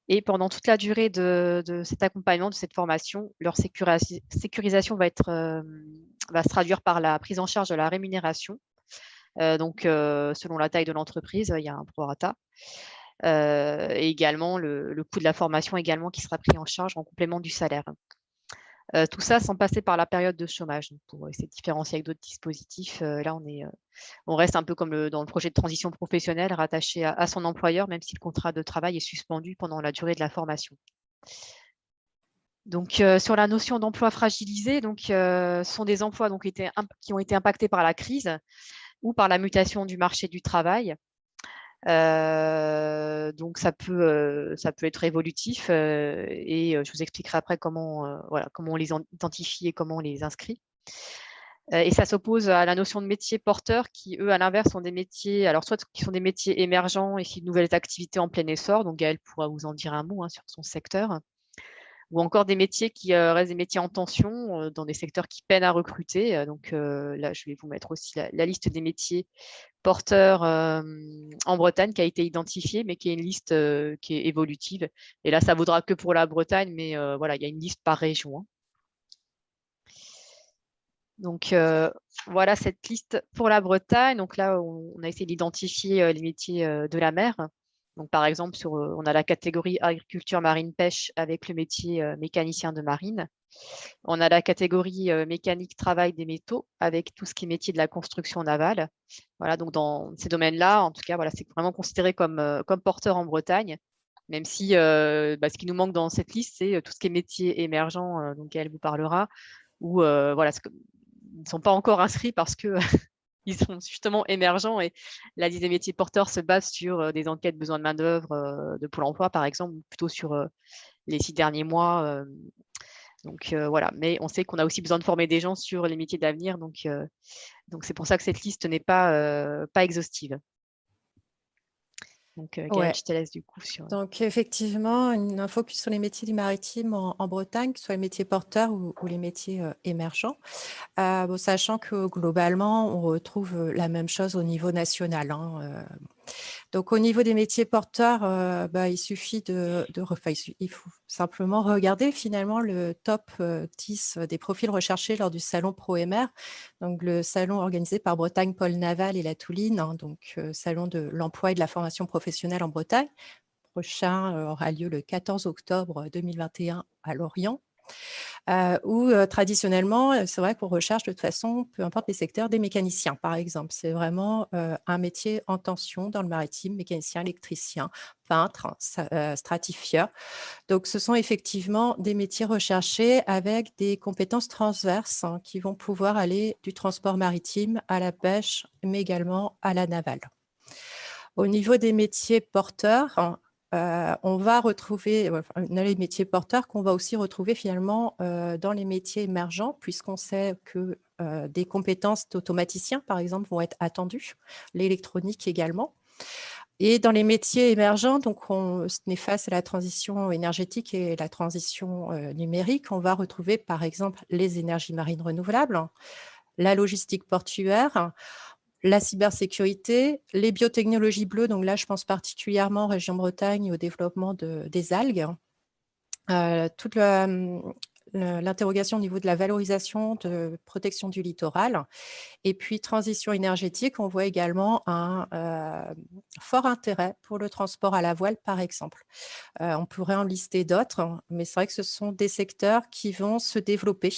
Et pendant toute la durée de cet accompagnement, de cette formation, leur sécurisation va se traduire par la prise en charge de la rémunération. Donc, selon la taille de l'entreprise, il y a un prorata. Et également, le coût de la formation également qui sera pris en charge en complément du salaire. Tout ça sans passer par la période de chômage. Donc, pour essayer de différencier avec d'autres dispositifs, là, on reste un peu comme dans le projet de transition professionnelle, rattaché à son employeur, même si le contrat de travail est suspendu pendant la durée de la formation. Donc, sur la notion d'emploi fragilisé, donc, ce sont des emplois donc, qui ont été impactés par la crise ou par la mutation du marché du travail. Donc, ça peut être évolutif et je vous expliquerai après comment on les identifie et comment on les inscrit. Et ça s'oppose à la notion de métiers porteurs qui, eux, à l'inverse, sont des métiers, alors soit qui sont des métiers émergents et qui de nouvelles activités en plein essor, donc Gaëlle pourra vous en dire un mot sur son secteur, ou encore des métiers qui restent des métiers en tension dans des secteurs qui peinent à recruter. Donc là, je vais vous mettre aussi la liste des métiers porteurs en Bretagne qui a été identifiée, mais qui est une liste qui est évolutive. Et là, ça ne vaudra que pour la Bretagne, mais voilà, il y a une liste par région. Donc, voilà cette liste pour la Bretagne. Donc là, on a essayé d'identifier les métiers de la mer. Donc, par exemple, on a la catégorie agriculture, marine, pêche avec le métier mécanicien de marine. On a la catégorie mécanique, travail des métaux, avec tout ce qui est métier de la construction navale. Voilà, donc dans ces domaines-là, en tout cas, voilà, c'est vraiment considéré comme porteur en Bretagne, même si ce qui nous manque dans cette liste, c'est tout ce qui est métier émergent, dont elle vous parlera, où voilà, ils ne sont pas encore inscrits parce que ils sont justement émergents, et la liste des métiers porteurs se base sur des enquêtes besoin de main-d'œuvre de Pôle emploi, par exemple, plutôt sur les 6 derniers mois. Donc voilà, mais on sait qu'on a aussi besoin de former des gens sur les métiers d'avenir, donc c'est pour ça que cette liste n'est pas exhaustive. Donc Gaëlle, je te laisse du coup sur… Donc effectivement, un focus sur les métiers du maritime en Bretagne, que ce soit les métiers porteurs ou les métiers émergents. Sachant que globalement, on retrouve la même chose au niveau national, hein. Donc au niveau des métiers porteurs, il suffit il faut simplement regarder finalement le top 10 des profils recherchés lors du salon ProMR, donc le salon organisé par Bretagne Pôle Naval et la Touline, hein, donc salon de l'emploi et de la formation professionnelle en Bretagne. Prochain aura lieu le 14 octobre 2021 à Lorient. Où traditionnellement, c'est vrai qu'on recherche de toute façon, peu importe les secteurs, des mécaniciens, par exemple. C'est vraiment un métier en tension dans le maritime, mécanicien, électricien, peintre, stratifieur. Donc, ce sont effectivement des métiers recherchés avec des compétences transverses, hein, qui vont pouvoir aller du transport maritime à la pêche, mais également à la navale. Au niveau des métiers porteurs, hein, on va retrouver on a les métiers porteurs qu'on va aussi retrouver finalement dans les métiers émergents, puisqu'on sait que des compétences d'automaticiens, par exemple, vont être attendues, l'électronique également. Et dans les métiers émergents, donc on est face à la transition énergétique et la transition numérique, on va retrouver par exemple les énergies marines renouvelables, la logistique portuaire, la cybersécurité, les biotechnologies bleues, donc là, je pense particulièrement en région Bretagne au développement des algues, toute l'interrogation au niveau de la valorisation de protection du littoral. Et puis, transition énergétique, on voit également un fort intérêt pour le transport à la voile, par exemple. On pourrait en lister d'autres, mais c'est vrai que ce sont des secteurs qui vont se développer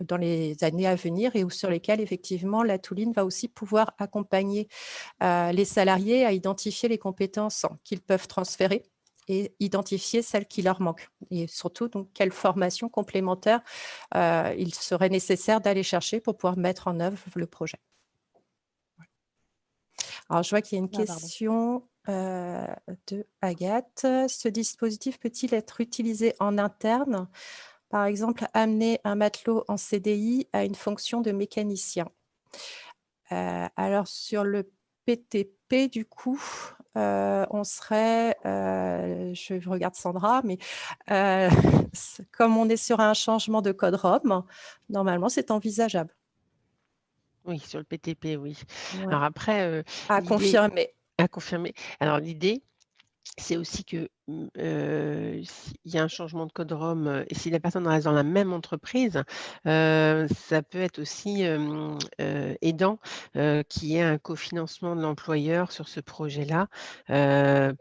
dans les années à venir et sur lesquels, effectivement, la Touline va aussi pouvoir accompagner les salariés à identifier les compétences qu'ils peuvent transférer et identifier celles qui leur manquent. Et surtout, donc, quelle formation complémentaire il serait nécessaire d'aller chercher pour pouvoir mettre en œuvre le projet. Alors, je vois qu'il y a une question de Agathe. Ce dispositif peut-il être utilisé en interne? Par exemple, amener un matelot en CDI à une fonction de mécanicien. Alors, sur le PTP, du coup, on serait, je regarde Sandra, mais comme on est sur un changement de code ROM, normalement, c'est envisageable. Oui, sur le PTP, oui. Ouais. Alors après, À confirmer. À confirmer. Alors l'idée, c'est aussi que s'il y a un changement de code ROM et si la personne reste dans la même entreprise, ça peut être aussi aidant qu'il y ait un cofinancement de l'employeur sur ce projet-là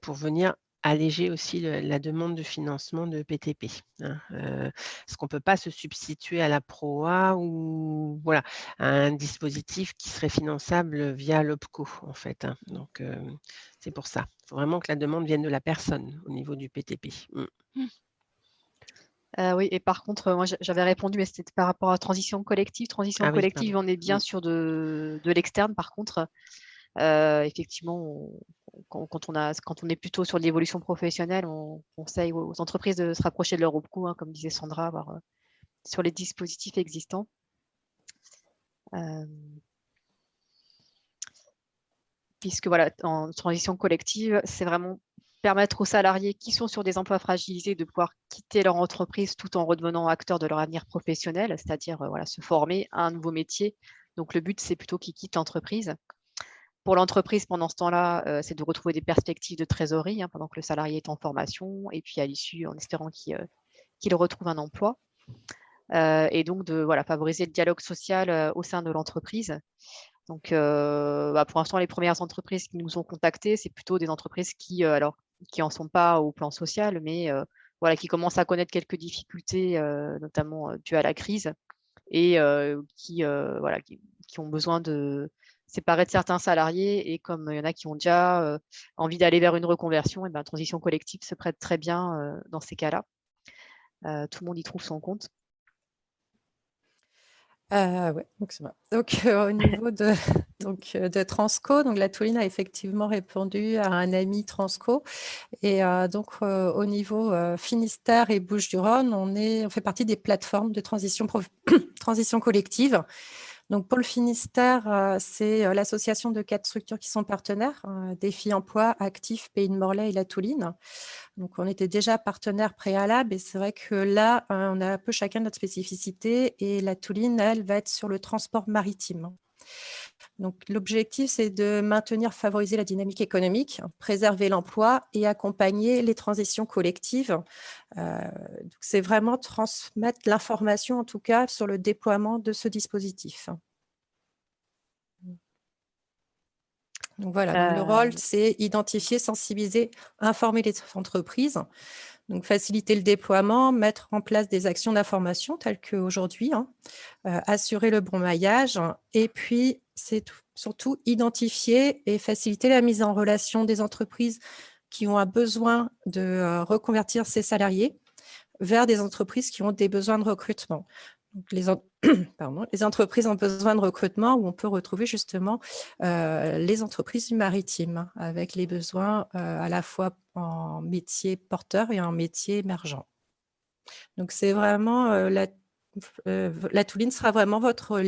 pour venir alléger aussi la demande de financement de PTP, hein, parce qu'on ne peut pas se substituer à la PROA ou voilà, à un dispositif qui serait finançable via l'OPCO en fait, hein. Donc c'est pour ça. Il faut vraiment que la demande vienne de la personne au niveau du PTP. Oui, et par contre, moi j'avais répondu, mais c'était par rapport à transition collective. Transition collective, on est bien sur de l'externe. Par contre, effectivement, quand on est plutôt sur l'évolution professionnelle, on conseille aux entreprises de se rapprocher de leur OPCO, hein, comme disait Sandra, voir, sur les dispositifs existants. Puisque voilà, en transition collective, c'est vraiment permettre aux salariés qui sont sur des emplois fragilisés de pouvoir quitter leur entreprise tout en redevenant acteurs de leur avenir professionnel, c'est-à-dire voilà, se former à un nouveau métier. Donc le but, c'est plutôt qu'ils quittent l'entreprise. Pour l'entreprise, pendant ce temps-là, c'est de retrouver des perspectives de trésorerie, hein, pendant que le salarié est en formation, et puis à l'issue, en espérant qu'il retrouve un emploi. Et donc de voilà, favoriser le dialogue social au sein de l'entreprise. Donc, pour l'instant, les premières entreprises qui nous ont contactés, c'est plutôt des entreprises qui en sont pas au plan social, mais voilà, qui commencent à connaître quelques difficultés, notamment dues à la crise, et voilà, qui ont besoin de séparer de certains salariés. Et comme il y en a qui ont déjà envie d'aller vers une reconversion, et ben, transition collective se prête très bien dans ces cas-là. Tout le monde y trouve son compte. Ouais, donc c'est bon. Donc, au niveau de Transco, donc la Touline a effectivement répondu à un ami Transco. Et donc, au niveau Finistère et Bouches-du-Rhône, on fait partie des plateformes de transition collective. Donc, pour le Finistère, c'est l'association de 4 structures qui sont partenaires, Défi Emploi, Actif, Pays de Morlaix et la Touline. Donc, on était déjà partenaires préalables et c'est vrai que là, on a un peu chacun notre spécificité et la Touline, elle, va être sur le transport maritime. Donc, l'objectif, c'est de maintenir, favoriser la dynamique économique, préserver l'emploi et accompagner les transitions collectives. Donc, c'est vraiment transmettre l'information, en tout cas, sur le déploiement de ce dispositif. Donc voilà, donc le rôle, c'est identifier, sensibiliser, informer les entreprises, donc faciliter le déploiement, mettre en place des actions d'information telles qu'aujourd'hui, assurer le bon maillage, et puis c'est surtout identifier et faciliter la mise en relation des entreprises qui ont un besoin de reconvertir ces salariés vers des entreprises qui ont des besoins de recrutement. Donc, les entreprises ont besoin de recrutement où on peut retrouver justement les entreprises du maritime avec les besoins à la fois en métier porteur et en métier émergent. Donc, c'est vraiment la Touline sera vraiment votre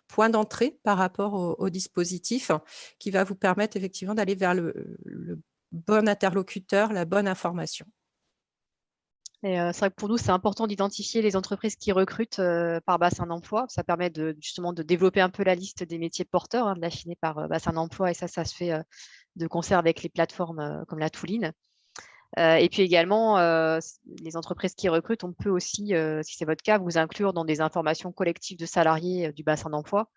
point d'entrée par rapport au dispositif qui va vous permettre effectivement d'aller vers le bon interlocuteur, la bonne information. Et c'est vrai que pour nous, c'est important d'identifier les entreprises qui recrutent par bassin d'emploi. Ça permet justement de développer un peu la liste des métiers porteurs, de l'affiner par bassin d'emploi. Et ça se fait de concert avec les plateformes comme la Touline. Et puis également, les entreprises qui recrutent, on peut aussi, si c'est votre cas, vous inclure dans des informations collectives de salariés du bassin d'emploi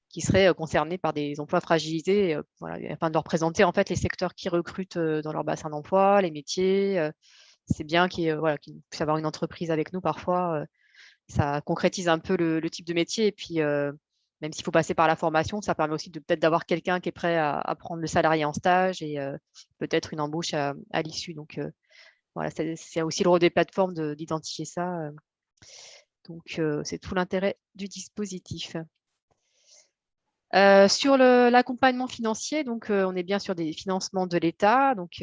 qui seraient concernés par des emplois fragilisés, voilà, afin de leur présenter en fait les secteurs qui recrutent dans leur bassin d'emploi, les métiers. C'est bien qu'il puisse avoir une entreprise avec nous parfois. Ça concrétise un peu le type de métier. Et puis, même s'il faut passer par la formation, ça permet aussi peut-être d'avoir quelqu'un qui est prêt à prendre le salarié en stage et peut-être une embauche à l'issue. Donc, voilà, c'est aussi le rôle des plateformes d'identifier ça. Donc, c'est tout l'intérêt du dispositif. Sur l'accompagnement financier, donc on est bien sur des financements de l'État, donc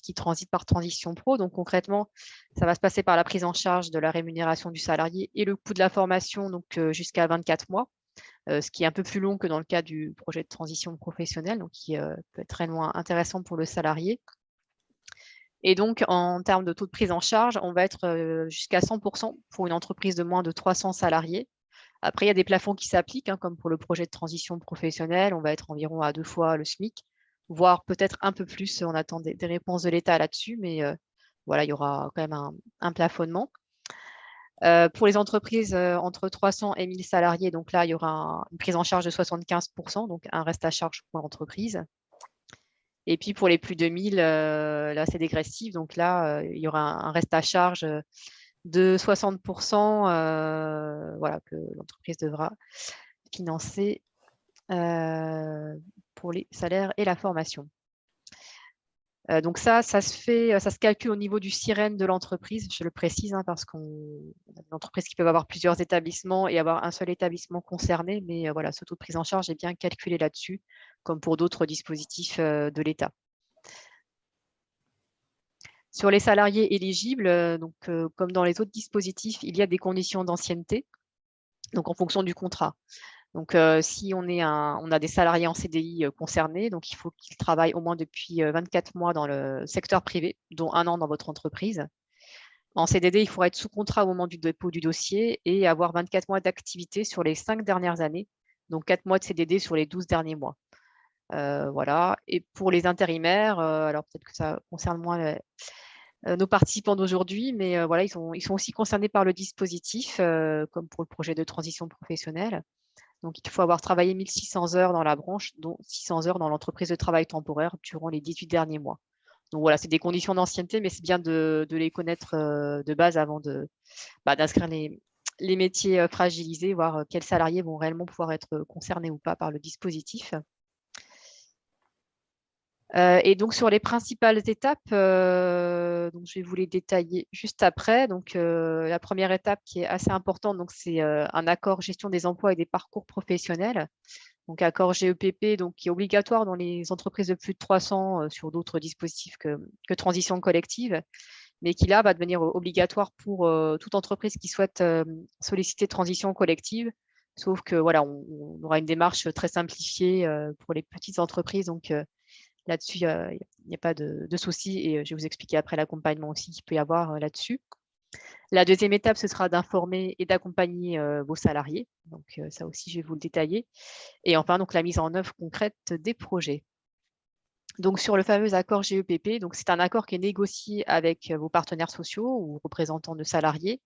qui transitent par Transition Pro. Donc concrètement, ça va se passer par la prise en charge de la rémunération du salarié et le coût de la formation, donc jusqu'à 24 mois, ce qui est un peu plus long que dans le cas du projet de transition professionnelle, donc qui peut être réellement intéressant pour le salarié. Et donc, en termes de taux de prise en charge, on va être jusqu'à 100% pour une entreprise de moins de 300 salariés. Après, il y a des plafonds qui s'appliquent, comme pour le projet de transition professionnelle, on va être environ à 2 fois le SMIC, voire peut-être un peu plus. On attend des réponses de l'État là-dessus, mais voilà, il y aura quand même un plafonnement. Pour les entreprises entre 300 et 1000 salariés, donc là, il y aura une prise en charge de 75%, donc un reste à charge pour l'entreprise. Et puis pour les plus de 1000, là, c'est dégressif, donc là, il y aura un reste à charge de 60%, voilà, que l'entreprise devra financer pour les salaires et la formation. Donc ça se calcule au niveau du SIREN de l'entreprise, je le précise, parce qu'on a des entreprises qui peuvent avoir plusieurs établissements et avoir un seul établissement concerné, mais voilà, ce taux de prise en charge est bien calculé là-dessus, comme pour d'autres dispositifs de l'État. Sur les salariés éligibles, donc, comme dans les autres dispositifs, il y a des conditions d'ancienneté, donc en fonction du contrat. Donc, si on a des salariés en CDI concernés, donc il faut qu'ils travaillent au moins depuis 24 mois dans le secteur privé, dont 1 an dans votre entreprise. En CDD, il faudra être sous contrat au moment du dépôt du dossier et avoir 24 mois d'activité sur les 5 dernières années, donc 4 mois de CDD sur les 12 derniers mois. Voilà. Et pour les intérimaires, alors peut-être que ça concerne moins nos participants d'aujourd'hui, mais voilà, ils sont aussi concernés par le dispositif, comme pour le projet de transition professionnelle. Donc, il faut avoir travaillé 1600 heures dans la branche, dont 600 heures dans l'entreprise de travail temporaire durant les 18 derniers mois. Donc voilà, c'est des conditions d'ancienneté, mais c'est bien de les connaître de base avant d'inscrire les métiers fragilisés, voir quels salariés vont réellement pouvoir être concernés ou pas par le dispositif. Et donc, sur les principales étapes, donc je vais vous les détailler juste après. Donc, la première étape qui est assez importante, donc c'est un accord gestion des emplois et des parcours professionnels. Donc, accord GEPP, donc, qui est obligatoire dans les entreprises de plus de 300 sur d'autres dispositifs que transition collective, mais qui là va devenir obligatoire pour toute entreprise qui souhaite solliciter transition collective. Sauf que voilà, on aura une démarche très simplifiée pour les petites entreprises. Donc, là-dessus, il n'y a pas de souci et je vais vous expliquer après l'accompagnement aussi qu'il peut y avoir là-dessus. La deuxième étape, ce sera d'informer et d'accompagner vos salariés. Donc, ça aussi, je vais vous le détailler. Et enfin, donc, la mise en œuvre concrète des projets. Donc, sur le fameux accord GEPP, donc c'est un accord qui est négocié avec vos partenaires sociaux ou représentants de salariés.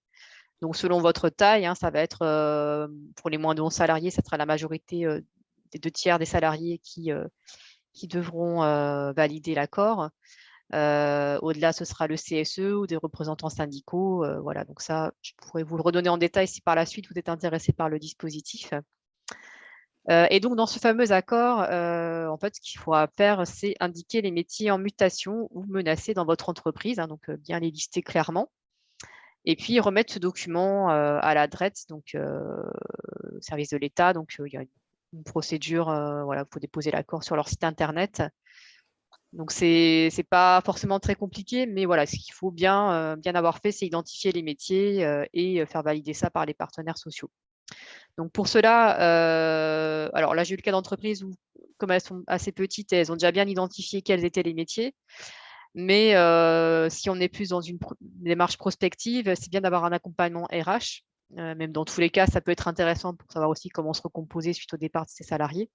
Donc, selon votre taille, ça va être, pour les moins de 11 salariés, ça sera la majorité des 2/3 des salariés qui devront valider l'accord. Au-delà, ce sera le CSE ou des représentants syndicaux. Voilà, donc ça, je pourrais vous le redonner en détail si par la suite vous êtes intéressé par le dispositif. Et donc, dans ce fameux accord, en fait, ce qu'il faudra faire, c'est indiquer les métiers en mutation ou menacés dans votre entreprise, donc bien les lister clairement. Et puis, remettre ce document à la DREETS, donc service de l'État. Donc, il y a une procédure, voilà, pour déposer l'accord sur leur site internet. Donc, c'est pas forcément très compliqué, mais voilà, ce qu'il faut bien avoir fait, c'est identifier les métiers et faire valider ça par les partenaires sociaux. Donc, pour cela, alors là, j'ai eu le cas d'entreprises où, comme elles sont assez petites, elles ont déjà bien identifié quels étaient les métiers. Mais si on est plus dans une démarche prospective, c'est bien d'avoir un accompagnement RH. Même dans tous les cas, ça peut être intéressant pour savoir aussi comment se recomposer suite au départ de ses salariés.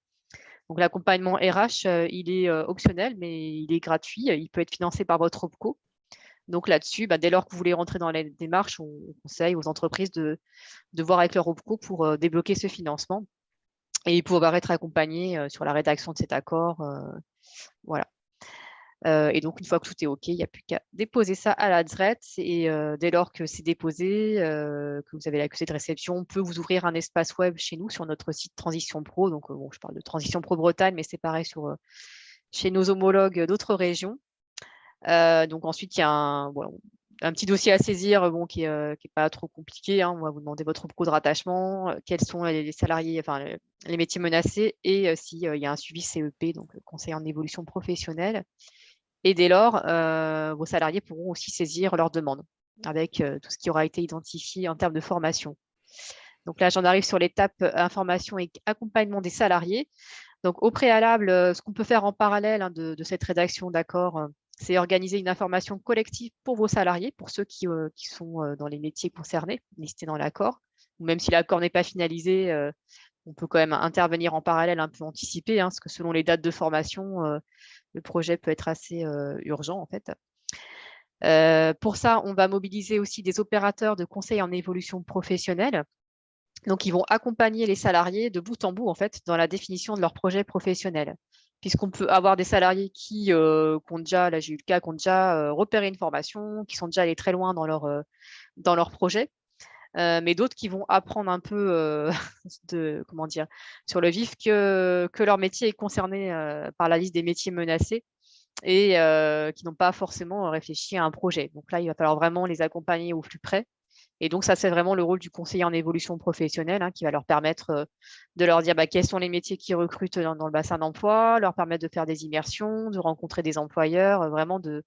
Donc, l'accompagnement RH, il est optionnel, mais il est gratuit. Il peut être financé par votre OPCO. Donc, là-dessus, dès lors que vous voulez rentrer dans la démarche, on conseille aux entreprises de voir avec leur OPCO pour débloquer ce financement et pouvoir être accompagné sur la rédaction de cet accord. Voilà. Et donc, une fois que tout est OK, il n'y a plus qu'à déposer ça à la DREETS. Et dès lors que c'est déposé, que vous avez l'accusé de réception, on peut vous ouvrir un espace web chez nous sur notre site Transition Pro. Donc, bon, je parle de Transition Pro Bretagne, mais c'est pareil chez nos homologues d'autres régions. Donc, ensuite, il y a un petit dossier à saisir qui n'est pas trop compliqué. On va vous demander votre pro de rattachement, quels sont les salariés, enfin les métiers menacés et s'il y a un suivi CEP, donc conseil en évolution professionnelle. Et dès lors, vos salariés pourront aussi saisir leurs demandes avec tout ce qui aura été identifié en termes de formation. Donc là, j'en arrive sur l'étape information et accompagnement des salariés. Donc au préalable, ce qu'on peut faire en parallèle de cette rédaction d'accord, c'est organiser une information collective pour vos salariés, pour ceux qui sont dans les métiers concernés, listés dans l'accord. Ou même si l'accord n'est pas finalisé, on peut quand même intervenir en parallèle, un peu anticiper, parce que selon les dates de formation, le projet peut être assez urgent en fait. Pour ça, on va mobiliser aussi des opérateurs de conseil en évolution professionnelle. Donc, ils vont accompagner les salariés de bout en bout en fait dans la définition de leur projet professionnel. Puisqu'on peut avoir des salariés qui ont déjà, là j'ai eu le cas, qui ont déjà repéré une formation, qui sont déjà allés très loin dans leur projet. Mais d'autres qui vont apprendre un peu sur le vif que leur métier est concerné par la liste des métiers menacés et qui n'ont pas forcément réfléchi à un projet. Donc là, il va falloir vraiment les accompagner au plus près. Et donc, ça, c'est vraiment le rôle du conseiller en évolution professionnelle qui va leur permettre de leur dire quels sont les métiers qui recrutent dans le bassin d'emploi, leur permettre de faire des immersions, de rencontrer des employeurs, vraiment de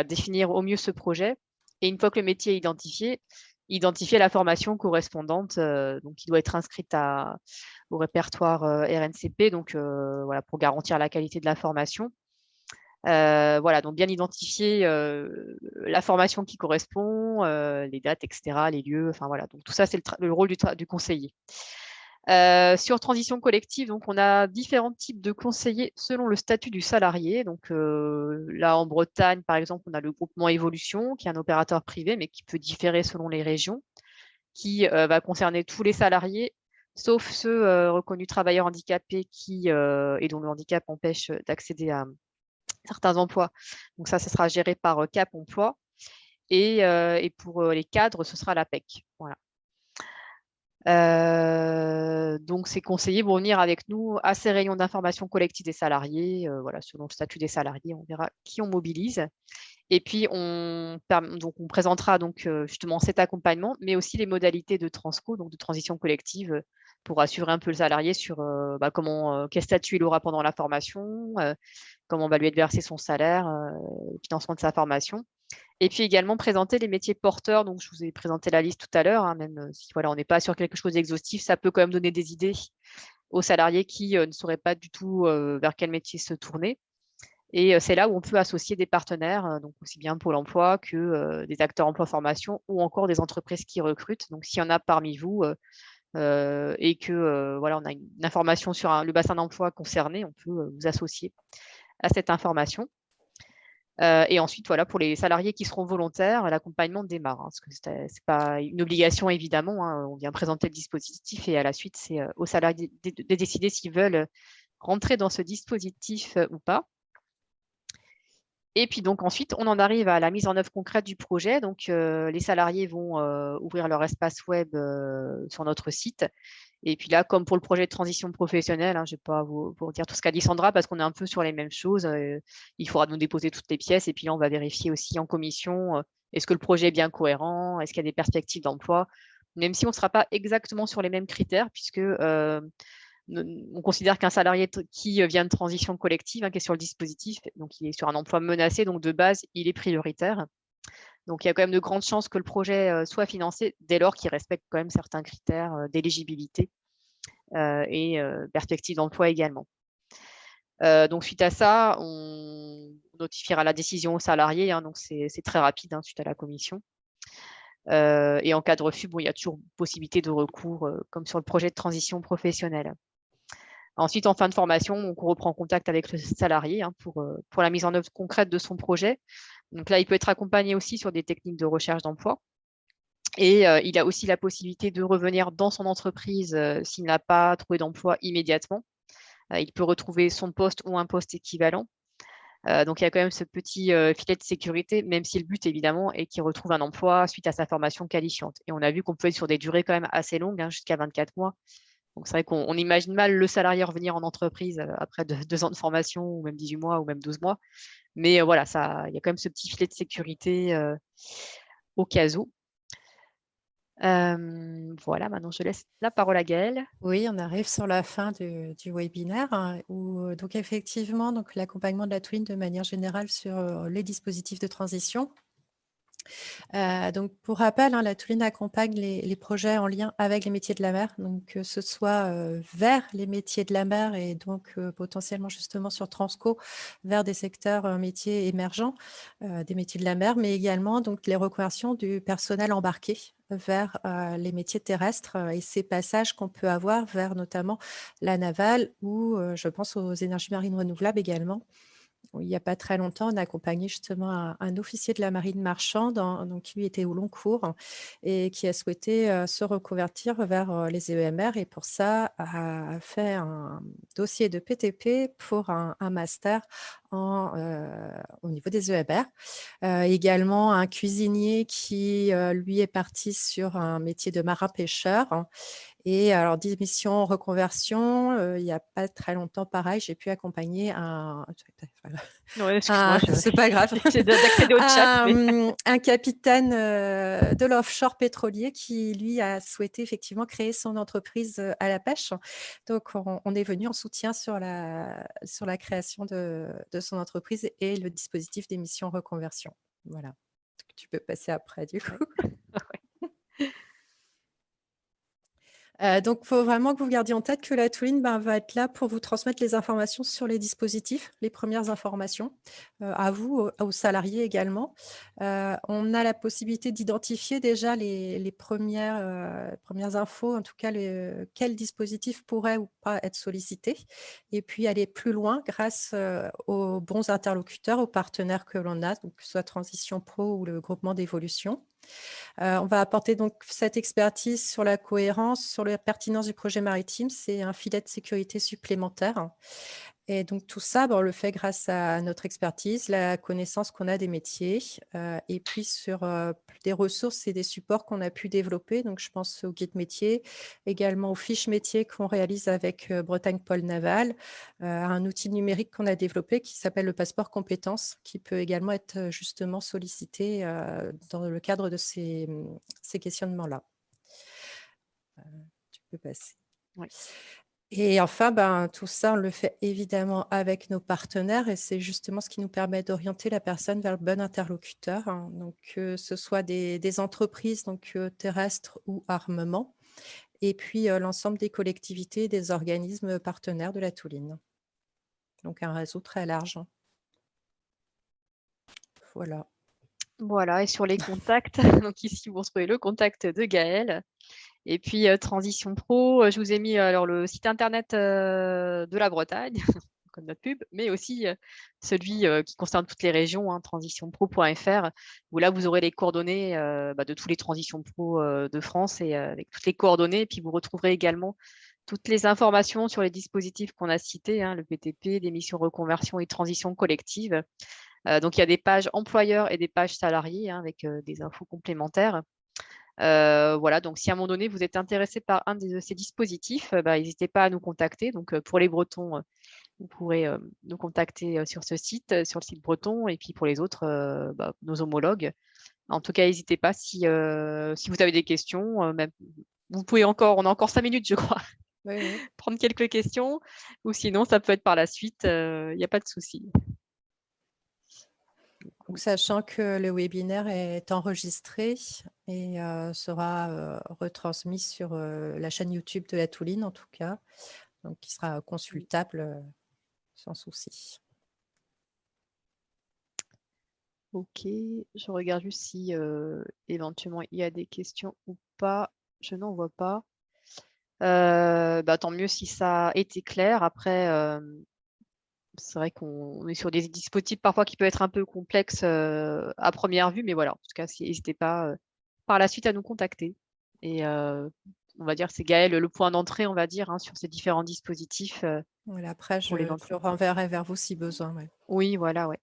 définir au mieux ce projet. Et une fois que le métier est identifier la formation correspondante, donc qui doit être inscrite au répertoire RNCP, donc pour garantir la qualité de la formation. Donc bien identifier la formation qui correspond, les dates, etc., les lieux, donc tout ça, c'est le rôle du conseiller. Sur transition collective, donc on a différents types de conseillers selon le statut du salarié. Donc là, en Bretagne, par exemple, on a le groupement Évolution, qui est un opérateur privé, mais qui peut différer selon les régions, qui va concerner tous les salariés, sauf ceux reconnus travailleurs handicapés et dont le handicap empêche d'accéder certains emplois. Donc ça sera géré par Cap Emploi. Et pour les cadres, ce sera l'APEC. Voilà. Donc, ces conseillers vont venir avec nous à ces réunions d'information collective des salariés. Voilà, selon le statut des salariés, on verra qui on mobilise. Et puis, on présentera donc, justement cet accompagnement, mais aussi les modalités de transco, donc de transition collective, pour assurer un peu le salarié sur quel statut il aura pendant la formation, comment va lui être versé son salaire, le financement de sa formation. Et puis également présenter les métiers porteurs. Donc, je vous ai présenté la liste tout à l'heure, hein, même si voilà, on n'est pas sur quelque chose d'exhaustif, ça peut quand même donner des idées aux salariés qui ne sauraient pas du tout vers quel métier se tourner. Et c'est là où on peut associer des partenaires, donc aussi bien Pôle emploi que des acteurs emploi formation ou encore des entreprises qui recrutent. Donc, s'il y en a parmi vous et que voilà, on a une information sur le bassin d'emploi concerné, on peut vous associer à cette information. Et ensuite, voilà, pour les salariés qui seront volontaires, l'accompagnement démarre. Parce que ce n'est pas une obligation, évidemment. Hein, on vient présenter le dispositif et à la suite, c'est aux salariés de décider s'ils veulent rentrer dans ce dispositif ou pas. Et puis donc ensuite, on en arrive à la mise en œuvre concrète du projet. Donc les salariés vont ouvrir leur espace web sur notre site. Et puis là, comme pour le projet de transition professionnelle, hein, je ne vais pas vous dire tout ce qu'a dit Sandra parce qu'on est un peu sur les mêmes choses. Il faudra nous déposer toutes les pièces et puis là, on va vérifier aussi en commission est-ce que le projet est bien cohérent, est-ce qu'il y a des perspectives d'emploi, même si on ne sera pas exactement sur les mêmes critères puisque on considère qu'un salarié qui vient de transition collective, hein, qui est sur le dispositif, donc il est sur un emploi menacé, donc de base, il est prioritaire. Donc, il y a quand même de grandes chances que le projet soit financé dès lors qu'il respecte quand même certains critères d'éligibilité et perspective d'emploi également. Donc, suite à ça, on notifiera la décision aux salariés. Hein, donc, c'est très rapide hein, suite à la commission. Et en cas de refus, bon, il y a toujours possibilité de recours, comme sur le projet de transition professionnelle. Ensuite, en fin de formation, on reprend contact avec le salarié hein, pour la mise en œuvre concrète de son projet. Donc là, il peut être accompagné aussi sur des techniques de recherche d'emploi. Et il a aussi la possibilité de revenir dans son entreprise s'il n'a pas trouvé d'emploi immédiatement. Il peut retrouver son poste ou un poste équivalent. Donc, il y a quand même ce petit filet de sécurité, même si le but, évidemment, est qu'il retrouve un emploi suite à sa formation qualifiante. Et on a vu qu'on peut être sur des durées quand même assez longues, hein, jusqu'à 24 mois. Donc, c'est vrai qu'on imagine mal le salarié revenir en entreprise après 2 ans de formation, ou même 18 mois, ou même 12 mois. Mais voilà, il y a quand même ce petit filet de sécurité au cas où. Voilà, maintenant je laisse la parole à Gaëlle. Oui, on arrive sur la fin du webinaire hein, où donc effectivement donc l'accompagnement de la Twin de manière générale sur les dispositifs de transition. Donc, pour rappel, hein, la Touline accompagne les projets en lien avec les métiers de la mer, donc que ce soit vers les métiers de la mer et donc potentiellement justement sur Transco vers des secteurs métiers émergents des métiers de la mer, mais également donc les reconversions du personnel embarqué vers les métiers terrestres et ces passages qu'on peut avoir vers notamment la navale ou je pense aux énergies marines renouvelables également. Il n'y a pas très longtemps, on a accompagné justement un officier de la marine marchande donc, qui lui était au long cours et qui a souhaité se reconvertir vers les EMR et pour ça a fait un dossier de PTP pour un master au niveau des EMR. Également un cuisinier qui lui est parti sur un métier de marin-pêcheur. Et alors, démission, reconversion, il n'y a pas très longtemps, pareil, j'ai pu accompagner Ouais, excuse-moi, c'est pas grave, j'essaie d'accéder au chat. Mais... un capitaine de l'offshore pétrolier qui, lui, a souhaité effectivement créer son entreprise à la pêche. Donc, on est venu en soutien sur la création de son entreprise et le dispositif d'émission reconversion. Voilà. Tu peux passer après, du coup. Donc, il faut vraiment que vous gardiez en tête que la Twin va être là pour vous transmettre les informations sur les dispositifs, les premières informations, à vous, aux salariés également. On a la possibilité d'identifier déjà les premières infos, en tout cas, quel dispositif pourrait ou pas être sollicité, et puis aller plus loin grâce aux bons interlocuteurs, aux partenaires que l'on a, donc que ce soit Transition Pro ou le groupement d'évolution. On va apporter donc cette expertise sur la cohérence, sur la pertinence du projet maritime. C'est un filet de sécurité supplémentaire. Et donc tout ça, on le fait grâce à notre expertise, la connaissance qu'on a des métiers, et puis sur des ressources et des supports qu'on a pu développer. Donc je pense au guide métier, également aux fiches métiers qu'on réalise avec Bretagne Pôle Naval, à un outil numérique qu'on a développé qui s'appelle le passeport compétences, qui peut également être justement sollicité dans le cadre de ces questionnements-là. Tu peux passer. Oui. Et enfin, tout ça, on le fait évidemment avec nos partenaires et c'est justement ce qui nous permet d'orienter la personne vers le bon interlocuteur, hein. Donc, que ce soit des entreprises donc, terrestres ou armement, et puis l'ensemble des collectivités, des organismes partenaires de la Touline. Donc, un réseau très large, hein. Voilà. Voilà, et sur les contacts, donc ici, vous retrouvez le contact de Gaëlle. Et puis, Transition Pro, je vous ai mis alors le site internet de la Bretagne, comme notre pub, mais aussi celui qui concerne toutes les régions, hein, transitionpro.fr, où là, vous aurez les coordonnées de tous les Transitions Pro de France et avec toutes les coordonnées. Et puis, vous retrouverez également toutes les informations sur les dispositifs qu'on a cités, hein, le PTP, les missions reconversion et transition collective. Donc, il y a des pages employeurs et des pages salariés, hein, avec des infos complémentaires. Voilà, donc si à un moment donné, vous êtes intéressé par un de ces dispositifs, n'hésitez pas à nous contacter. Donc, pour les Bretons, vous pourrez nous contacter sur ce site, sur le site breton, et puis pour les autres, nos homologues. En tout cas, n'hésitez pas si vous avez des questions. Même, vous pouvez encore, on a encore 5 minutes, je crois, Oui, oui. prendre quelques questions, ou sinon, ça peut être par la suite, il n'y a pas de souci. Donc, sachant que le webinaire est enregistré et sera retransmis sur la chaîne YouTube de la Touline, en tout cas, donc qui sera consultable sans souci. Ok, je regarde juste si éventuellement il y a des questions ou pas. Je n'en vois pas. Tant mieux si ça a été clair. Après, c'est vrai qu'on est sur des dispositifs parfois qui peuvent être un peu complexes à première vue, mais voilà, en tout cas, n'hésitez pas par la suite à nous contacter. Et on va dire que c'est Gaëlle le point d'entrée, on va dire, hein, sur ces différents dispositifs Voilà, après, pour les je entreprises. renverrai vers vous si besoin. Ouais. Oui, voilà, ouais.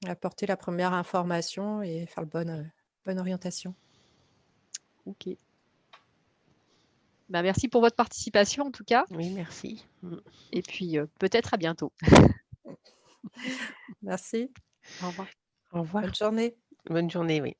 Apporter la première information et faire la bonne orientation. Ok. Merci pour votre participation en tout cas. Oui, merci. Et puis peut-être à bientôt. Merci. Au revoir. Au revoir. Bonne journée. Bonne journée, oui.